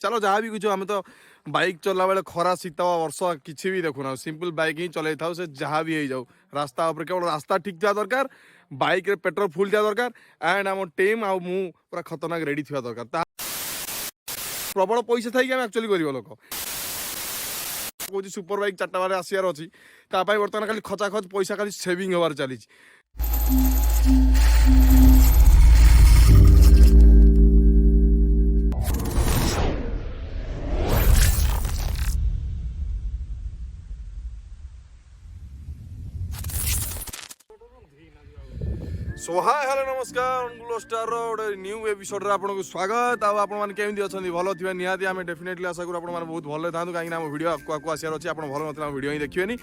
चलो जहाँ भी कुछ आम तो बाइक चला बेले खरा शीत वर्षा किसी भी देखुना सिंपल बाइक ही चल था से जहाँ भी हो जाऊ रास्ता उपर केवल रास्ता ठीक था दरकार बाइक रे पेट्रोल फुल था दरकार एंड आम टीम आ मु पूरा खतरनाक रेडी थी दरकार प्रबल पैसा थी आम एक्चुअली गरीब लोक कौन सुपर बाइक 4टा बारे आसार अच्छी बर्तमान खाली खचा खच पैसा खाली सेविंग होबार चली सो हाय हेलो नमस्कार अंगुल स्टार गोटे न्यू एपिसोड आपको स्वागत आपने केमी अच्छा भल थी निहाती आम डेफिनेटली आशा करूँ आपने बहुत भले था कहीं आम वीडियो आपको आसार अच्छे आप भल ना वीडियो ही देखिए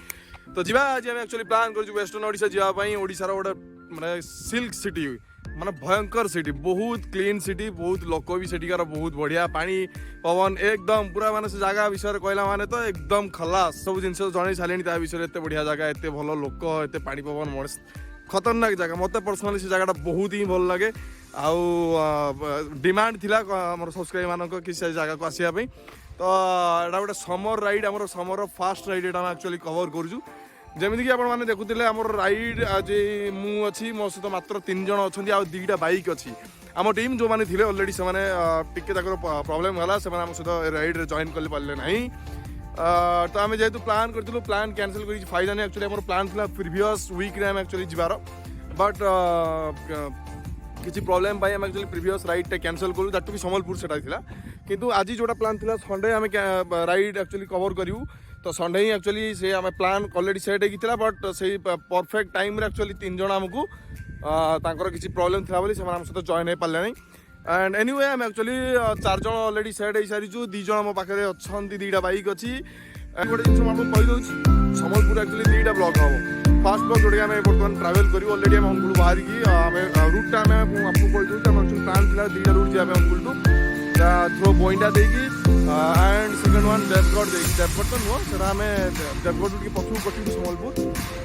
तो जी आज आम एक्चुअली प्लान कर वेस्टर्न ओडिशा जावाई ओडिशार गोटे माने सिल्क सिटी माने भयंकर सिटी बहुत क्लीन सिटी बहुत लोक भी सेठिकार बहुत बढ़िया पानी पवन एकदम पूरा माने से जगह विषय कहला माने तो एकदम खलास सब जिन जन सारे विषय एत बढ़िया जगह एत भल लोक एत पानी पवन मस्त खतरनाक जगह मत पर्सनाली से जगह बहुत ही भल लगे आउ डिमांड थिला हमर सब्सक्राइबर मानक कि से जगह को आसिया पे तो एटा गोटे समर राइड हमर समर फास्ट राइड एटा एक्चुअली कवर करूछु जमिति कि आपण माने देखुतिले हमर राइड आज मु अछि मो सहित मात्र 3 जण अछंती आ 2टा बाइक अछि आम टीम जो माने थिले ऑलरेडी से माने टिके ताकर प्रॉब्लम होला से माने हम सहित राइड रे जॉइन कर पाले नहीं तो आम जेहेतु प्लान करूँ प्लान कैंसिल कर फायदा नहीं एक्चुअली आम प्लान था प्रिवियस वीक आम एक्चुअली जीवार बट किसी प्रोब्लेम आम एक्चुअली प्रिवियस राइड कैंसिल करूँ दैट भी संबलपुर से किंतु आज जोटा प्लान था संडे आम राइड एक्चुअली कवर करूँ तो संडे ही एक्चुअली से आम प्लान ऑलरेडी सेट होता बट से परफेक्ट टाइम एक्चुअली 3 जण आमको किसी प्रोब्लेम था बोली से सहित जॉइन हो पारे नहीं एंड एनीवे आम एक्चुअली 4 जण ऑलरेडी सेट हो सारी 2 जण मो पाखे अच्छा 2टा बाइक अच्छी गोटे जिन कहीदे संबलपुर एक्चुअली 2टा ब्लॉक हम फास्ट ब्लॉक जोटा आम बर्तमान ट्रावेल करूँ ऑलरेडी आम अंगुल बाहर रूटा आम आपको कहीदे प्लान था 2टा रूट जाए अंगुल टू थ्रो बोईटा देगी and second one Deogarh Deogarh तो नुह से आम देवगढ़ टी पछू पटी संबलपुर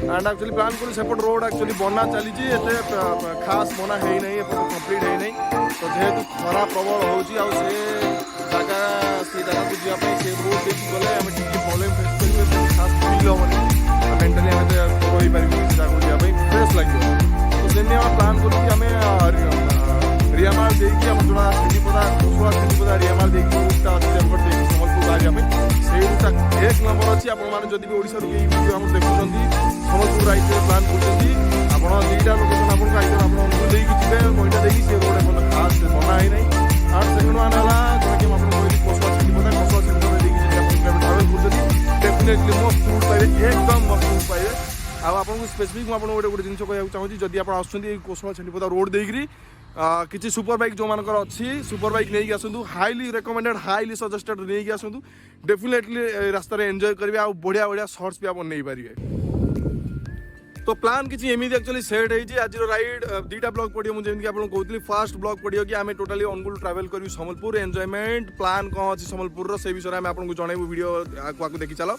एंड एक्चुअली प्लान करूँ सेपट रोड एक्चुअली बना चली खास बना है नहीं कम्प्लीट है नहीं तो जेहेतु खरा प्रबल होची आ से जगह को जावाई से रोड देखी गले आम टी प्रॉब्लम फेस करेंगे खास फिल हेनी मेन्टाली आम रही पार जगह जावाई फ्रेश लगे तो से प्लान करूँ रियामाल देकी आम जोड़ा छेलीपदा कुशुआ छेलीपदा रियामाल देकी रूटा अच्छी देवगढ़ देकी संबलपुर बाहर से रूटा 1 नंबर अच्छी आपड़ी ओडिशा वीडियो आम देखुं संबलपुर राइड प्लान कर 2टा लोकेशन आपको आइए आप अंगुल देखिए मैटा देखिए से रोड खास बना ही नहीं एंड सेकेंड वन है जोटा कि कुशुआ छेलीपदा देखिए ट्रावेल कर डेफिनेटली मस्त रूट पाइबे एकदम मस्त रूट पाइबे आपको स्पेसिफिक मुझे गोटे जिन कहना चाहिए जदि आप कुशुआ छेलीपदा रोड देकरी किसी सुपर बाइक जो मानकर अच्छी सुपर बाइक नहीं आसतु हाईली रेकमेंडेड हाईली सजेस्टेड नहीं आसतु डेफिनेटली रास्ता एंजॉय करेंगे आ बढ़िया बढ़िया शॉर्ट्स भी आप नहीं पारे तो प्लान किसी एमती एक्चुअली सेट होती आज राइड 2टा ब्लॉक पड़ो मुझे कहती फास्ट ब्लॉक पड़ो कि आम टोटाली अंगुल ट्रावेल करूँ संबलपुर एंजॉयमेंट प्लान कौन अच्छी संबलपुर से विषय में आपको जनइबू वीडियो आपको देखी चलो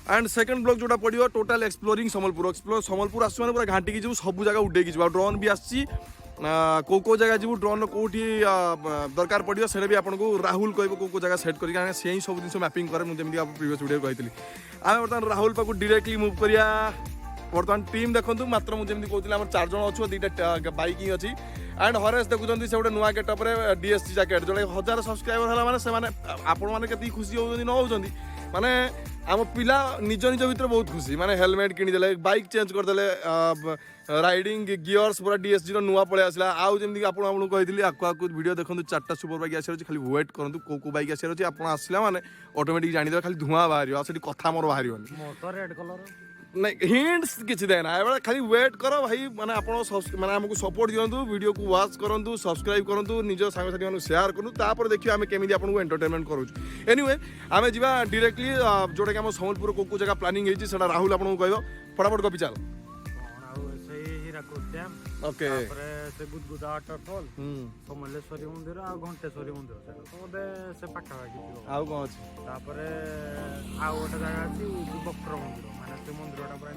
एंड सेकंड ब्लॉक जोटा पड़ो टोटाल एक्सप्लोरिंग संबलपुर संबलपुर आस पूरा घाटी की सब जगह उड़े की ड्रोन भी आसी को जगह जीव ड्रोन कौटी दरकार पड़ो से भी आपको राहुल कह को जगह सेट कर से ही सब जिन मैपिंग करे मुझे प्रीवियस वीडियो कही आम बर्तमान राहुल पाक डायरेक्टली मूव करिया बर्तमान टीम देखो मात्र मुझे कहती आम 4 जण अच्छु 2टा बाइक ही अच्छी एंड हरेश देखुं से गोटे नुआ गेटअप डीएससी जैकेट जो 1000 सब्सक्राइबर है मैंने आपण मैंने खुशी होती न होती माने आम पिला निज निज भर बहुत खुशी माने हेलमेट किनीदे बाइक चेंज करदे राइडिंग गियर्स पूरा डीएसजी नुआ पलि आसला आउ जमी आपको कही आपको वीडियो देखो 4टा सुपर बाइक आसार खाली वेट करूँ को बाइक आसार आप आसला मैंने ऑटोमेटिक जानीदे खाली धुआं बाहर से कथा मोर बाहर नहीं हिंट्स किसी देना खाली वेट कर भाई माने माने हमको सपोर्ट दिंतु वीडियो को वॉच करूँ सब्सक्राइब करूँ निज सांगसाथी मानक शेयर करूँ देखिए आम केमी आपको एंटरटेनमेंट करूँ एनीवे आम जा डायरेक्टली जोटा कि आम संबलपुर को जगह प्लानिंग है राहुल आपको कह फटाफट कपी चल ओके से गुदगुदा वाटरफॉल समलेश्वरी मंदिर आ घंटेश्वरी मंदिर से पाखापाखि आउ कौन अच्छी आउ गोटे जगह अच्छी बक्र मंदिर माने से मंदिरटा पूरा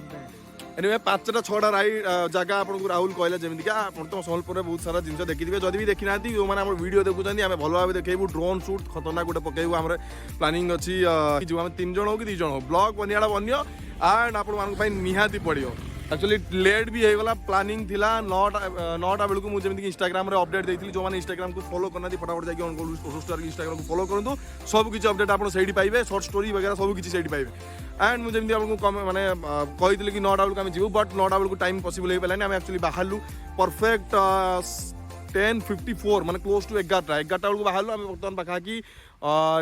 एनिवे 5टा 6टा राइड जगह आपको राहुल कहले जमीक आप सम्बलपुर बहुत सारा जिन देखिए जब भी देखी ना जो मैंने वीडियो देखुं आम भल भाव देखू ड्रोन शूट खतरनाक गोटे पकेबू आम प्लानिंग अच्छी जो आम 3 जन हो कि 2 जन हो ब्लॉग बनिया बन्य एंड आप निहाती पड़ो एक्चुअली लेट भी होगा प्लानिंग थिला 9टा बेलू मुझे इंस्टाग्राम रे अपडेट देती जो मैंने इंस्टाग्राम को फॉलो करना फटाफट जाकि ODISHA इंस्टाग्राम को फॉलो करूँ सब किसी अपडेट आप पाइबे शॉर्ट स्टोरी वगैरह सब किसी पाइबे एंड मुझे आपको मैंने कही कि 9टा बेलू आम जीवु बट 9टा बेलू टाइम पॉसिबल हो पारानी आम एक्चुअली बाहरलु परफेक्ट 10:54 माने क्लोज टू 11टा बेलू बाहरलु आम बर्तमान पाखापाखि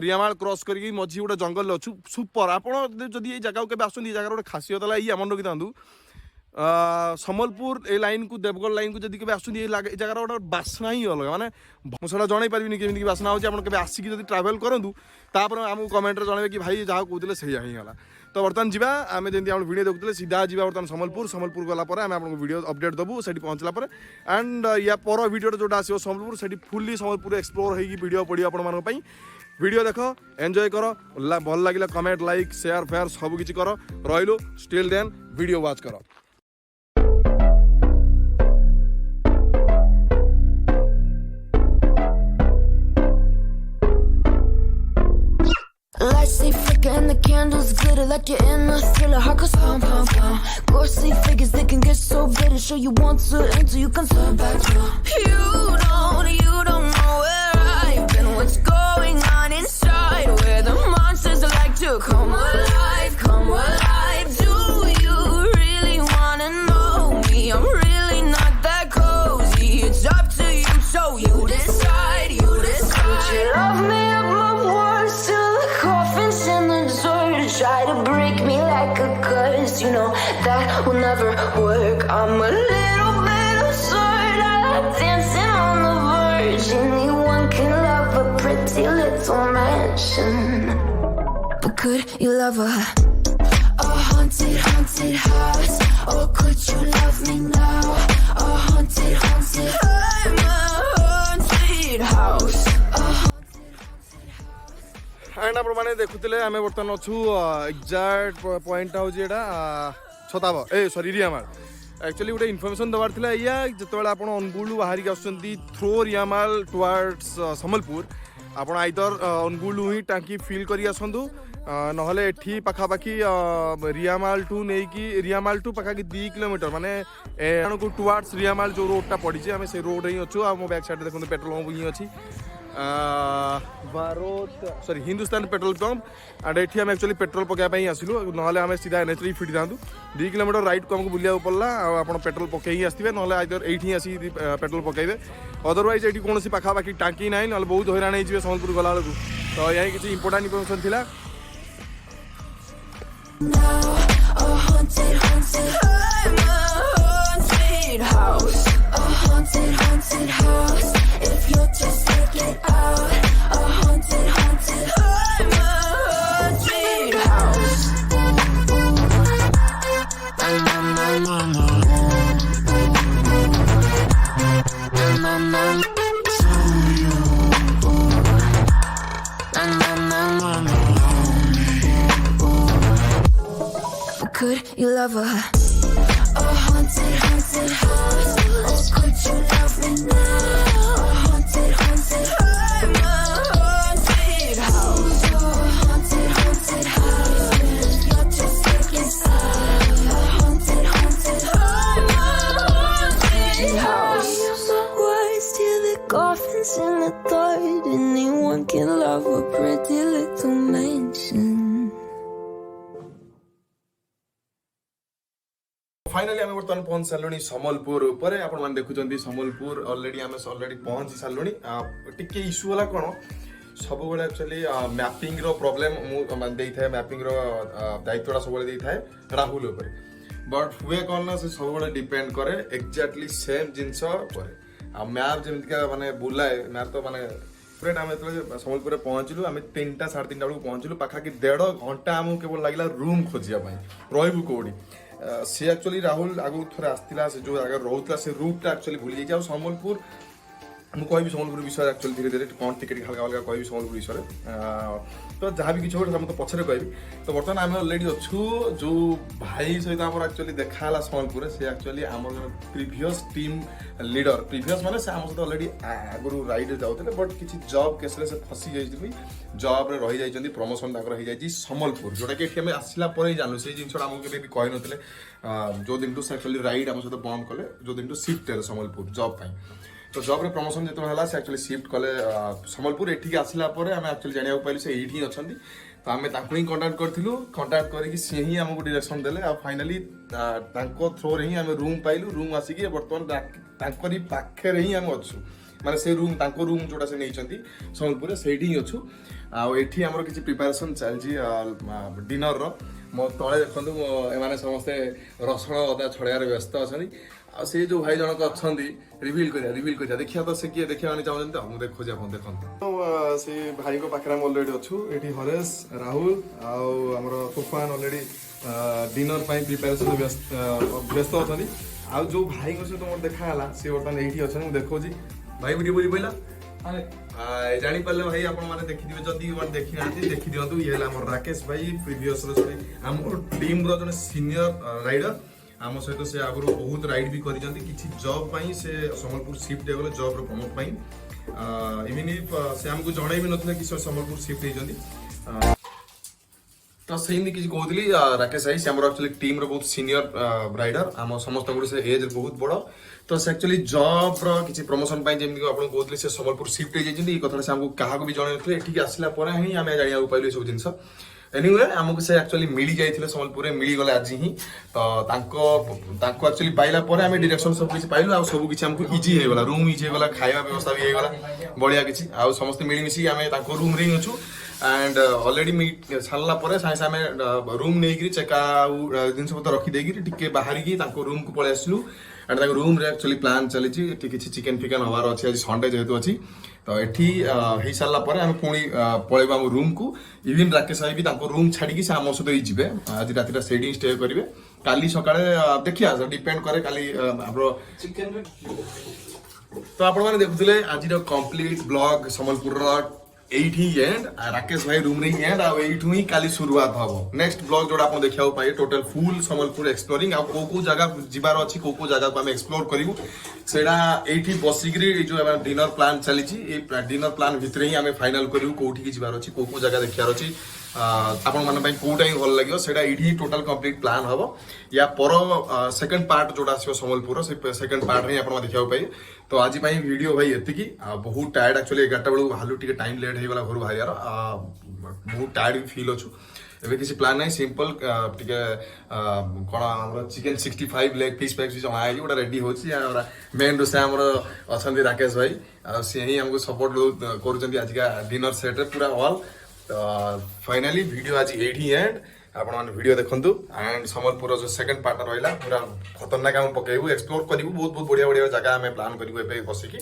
रियामाल क्रॉस करके मझी गोटे जंगल अच्छु सुपर आपड़ जब ये जगह के आसुन जगह गोटे खासियत है ये मन रखी था सम्बलपुर ए लाइन को देवगढ़ लाइन को जब आसुन ये जगह गोटे बास्ना ही अलग माने मुझे जन पारि केमी बास्ना होती आसिक जब ट्रावेल करूँ तापर आमको कमेंट जनइबे कि भाई जहाँ कहते से गला तो बर्तमान जी आम जमी आप वीडियो देखते सीधा जी बर्तमान सम्बलपुर गलापर आम आपको वीडियो अपडेट देवु से पहुँचला एंड या पर वीडियो जोटा आसो सम्बलपुर से फुल्ली सम्बलपुर एक्सप्लोर होगी वीडियो पड़ो आप वीडियो देख एंजॉय कर भल लगे कमेंट लाइक शेयर फेयर सब किसी कर रही स्टिल देन वीडियो वाच कर Lights stay flicker and the candles glitter like you're in a thriller. Heart goes pum pum pum. Ghostly figures they can get so bitter. Show you want to until you can turn back to. You don't know where I've been. What's going on inside? Where the monsters like to come alive, come alive. Do you really wanna know me? I'm really not that cozy. It's up to you, so you decide. You decide. Would you love me up my words till the coffins in the dirt? Try to break me like a curse. You know that will never work. I'm a little bit absurd. I like dancing on the verge. Anyone can love a pretty little mansion, but could you love a haunted, haunted house? Or could you love me now? A haunted, haunted. I'm a haunted house. And आप देखुले आम बर्तमान अच्छु exact point हूँ छताब sorry रियामाल actually गोटे information देवार था या जिते आप अनुगुल बाहर थ्रो रियामाल टुवर्ड्स सम्बलपुर आप आइदर अनुगुल ही टाँकी फिल कर आसतु नहले एठी पाखापाखि रियामाल टू नहीं रियामाल टू पाखापाखि 2 किलोमीटर माने टुवर्ड्स रियामाल जो रोडटा पड़ी आम से रोड ही अच्छु आ मो बैक साइड देखते पेट्रोल पंप ही अच्छी sorry Hindustan petrol pump and ये आम एक्चुअली पेट्रोल पकाई आसलु ना आम सीधा एनएच रे फिट था 2 किलोमीटर राइट को आमको बुलाया पड़ा आप पेट्रोल पकई आसते ना आइदर ये आसी पेट्रोल पकड़े अदरवाइज ये कौन पाखापाखि टाँकी ना ना बहुत हैरान हो सम्बलपुर गला बेलू तो यही किसी इंपोर्टाट इनफर्मेशन थी If you'll just take it out, a haunted, haunted. I'm a haunted house. Could you love a haunted, haunted house? Or could you love me now? A haunted, haunted. I'm a haunted house. A haunted, haunted house. If you're just sick inside. A haunted, haunted. I'm a haunted house. Use the words till the coffins in the dirt. Anyone can love a pretty little mansion. Finally आम बर्तमान पहुंच सारे सम्बलपुर उपर आपने देखुं Sambalpur already पहुंची सारे T issue है कौन सब एक्चुअली मैपिंग प्रोब्लेम मुझे मैपिंग दायित्व सब राहुल उपर बट हुए कौन ना से सब डिपेंड करे एक्जाक्टली सेम जिनस मैप जमीका माने बुलाए मैप तो माने पूरा आम सम्बलपुर पहुँचलु आम 3टा 3:30 बेलू पहुँचलु पाखापाखि 1.5 घंटा आमको केवल लगे रूम खोजापी रही कौटी सी एक्चुअली राहुल आगु थोड़े आसला से जो जगह रोला से रूटा एक्चुअली भूली जाइए सम्बलपुर ମୁଁ କହିବି ସମ୍ବଲପୁର ବିଷୟରେ ଆକ୍ଚୁଆଲି ଧୀରେ ଧୀରେ କ'ଣ ଟିକେ ଟିକେ ହାଲକା ହାଲକା କହିବି ସମ୍ବଲପୁର ବିଷୟରେ ତ ଯାହା ବି କିଛି ଗୋଟେ ମୁଁ ତ ପଛରେ କହିବି ତ ବର୍ତ୍ତମାନ ଆମେ ଅଲରେଡ଼ି ଅଛୁ ଯେଉଁ ଭାଇ ସହିତ ଆମର ଆକ୍ଚୁଆଲି ଦେଖା ହେଲା ସମ୍ବଲପୁରରେ ସେ ଆକ୍ଚୁଆଲି ଆମର ପ୍ରିଭିୟସ୍ ଟିମ୍ ଲିଡର ପ୍ରିଭିୟସ୍ ମାନେ ସେ ଆମ ସହିତ ଅଲରେଡ଼ି ଆଗରୁ ରାଇଡ଼ରେ ଯାଉଥିଲେ ବଟ୍ କିଛି ଜବ୍ କେସ୍ରେ ସେ ଫସି ଯାଇଛନ୍ତି ଜବ୍ରେ ରହିଯାଇଛନ୍ତି ପ୍ରମୋସନ୍ ତାଙ୍କର ହେଇଯାଇଛି ସମ୍ବଲପୁର ଯେଉଁଟାକି ଏଠି ଆମେ ଆସିଲା ପରେ ହିଁ ଜାଣିଲୁ ସେଇ ଜିନିଷଟା ଆମକୁ କେବେ ବି କହିନଥିଲେ ଯେଉଁ ଦିନଠୁ ସେ ଆକ୍ଚୁଆଲି ରାଇଡ଼ ଆମ ସହିତ ବନ୍ଦ କଲେ ଯେଉଁ ଦିନଠୁ ସିଫ୍ଟ ହେଲେ ସମ୍ବଲପୁର ଜବ୍ ପାଇଁ तो जॉब रे प्रमोशन जो है से एक्चुअली शिफ्ट कले संबलपुर एठिक आसला आम एक्चुअली जाना पाइलु से ये अच्छा तो आम ही कंटाक्ट करूँ कंटाक्ट करके सी ही आमको डायरेक्शन देले आ फाइनाली थ्रो रे ही आम रूम पाइलु रूम आसिक बर्तमान पाखे ही आम अच्छु माने से रूम जोटा से नहीं संबलपुर से ही अच्छु आठी आम किसी प्रिपेरेसन चलती डिनर मो तले देखते एम समस्ते रसुण अदा छड़ार व्यस्त अच्छा आ से जो भाई जनक अच्छा रिविल कर देखिए तो से किए देखा चाहते मुझे देखो आप देखते तो से भाई को पाखे अलरेडी अच्छु ये हरेश राहुल आम तूफान अलरेडी डिनर प्रिपेरेसन व्यस्त अच्छा आ जो भाई सहित मोर देखा सी बर्तमान ये अच्छा मुझे देखो भाई वीडियो बुझी पाला जानी पारे भाई आपने देखिए जदि देखी ना देखी दिखाँ ये राकेश भाई प्रिवियस आम टीम रो सीनियर राइडर आम सहित से आगुरी बहुत राइड भी कर जॉब से संबलपुर शिफ्ट हो जॉब प्रमोट इवन इफ से आमको जड़े भी ना कि संबलपुर शिफ्ट होती तो से किसी कहती राकेश भाई से एक्चुअली टीम रो बहुत सीनियर राइडर आम समस्त से एज बहुत बड़ तो से एक्चुअली जॉब रो किसी प्रमोशन जमी आप कहते से संबलपुर शिफ्ट हो कथा से आमको क्या भी जन ये आसला ही आम जाना पाइलु सब जिन एनीवे आमको से एक्चुअली मिली जाइए संबलपुर मिली गले आज ही तो एक्चुअली पाइला आम डायरेक्शन सब किसी पाइलु आ सब किसी आमको इजी हो गला रूम इजी हो गला खाଇବା व्यवस्था भी हो गला बढ़िया किसी आ समस्त मिलमिशी आम रूम रे अच्छु एंड ऑलरेडी मीट सारा पर सागे सागे रूम नहीं चेकआउट जिनपतर रखीदे टे बाहर रूम को पलि आसलु एंड रूम रे एक्चुअली प्लान चली किसी चिकेन फिकेन हबार अच्छे आज संडे जेहेतु अच्छी तो ये हो सारा पर आम पुणी पलैब आम रूम को इवन राकेश भाई भी रूम छाड़ी से आम सहित ही जी आज रात से स्टे करेंगे काली सका देखिए डिपेंड करे काली तो आप देखुले आज कंप्लीट ब्लॉग संबलपुर एठी एंड राकेश भाई रूम रे एंड आ एठू ही काली शुरुआत हबो नेक्स्ट ब्लॉग जोड़ा आपन देखियो पाए टोटल फुल संबलपुर एक्सप्लोरिंग आ को जगह जिबार अछि को जगह को हम एक्सप्लोर करिवु सेडा एठी बसिग्री जो हम डिनर प्लान चली छि ए डिनर प्लान भितर ही हम फाइनल करिवु कोठी की जिबार अछि को जगह देखियार अछि आपन मन कोटा ही भल लगे सेटा एठी टोटल कंप्लीट प्लान हबो या पर सेकंड पार्ट जोड़ा आछो संबलपुर से सेकंड पार्ट ही आपन देखियो पाए तो आज वीडियो भाई एति बहुत टायर्ड एक्चुअली 11टा बेलू हालू टे टाइम लेट हो गला घर बाहर बहुत टायर्ड भी फील अच्छु एवं किसी प्लान ना सिंपल टे कौन चिकेन 65 लेग पीस पैक्स जमाई गोटा रेडी हो मेन रोसे आम अच्छा राकेश भाई सी ही आमको सपोर्ट कर आजिका डिनर सेट रे पूरा ऑल तो फाइनाली वीडियो आज एठी एंड आपण माने वीडियो देखंतु एंड संबलपुर जो सेकंड पार्ट रहिला पूरा खतरनाक हम पकेबू एक्सप्लोर करिवू बहुत बहुत बढ़िया बढ़िया जगह हमें प्लान करिवू एबे बसिकी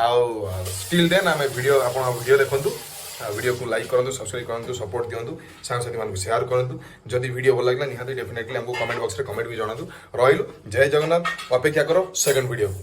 आउ स्टिल देन हमें वीडियो आपण वीडियो देखंतु वीडियो को लाइक करंतु सब्सक्राइब करंतु सपोर्ट दियंतु सांग साथी मानकु शेयर करंतु जदि वीडियो भल लागला निहाती डेफिनेटली हमको कमेंट बॉक्स रे कमेंट भी जणातु रहिलो जय जगन्नाथ अपेक्षा करो सेकंड वीडियो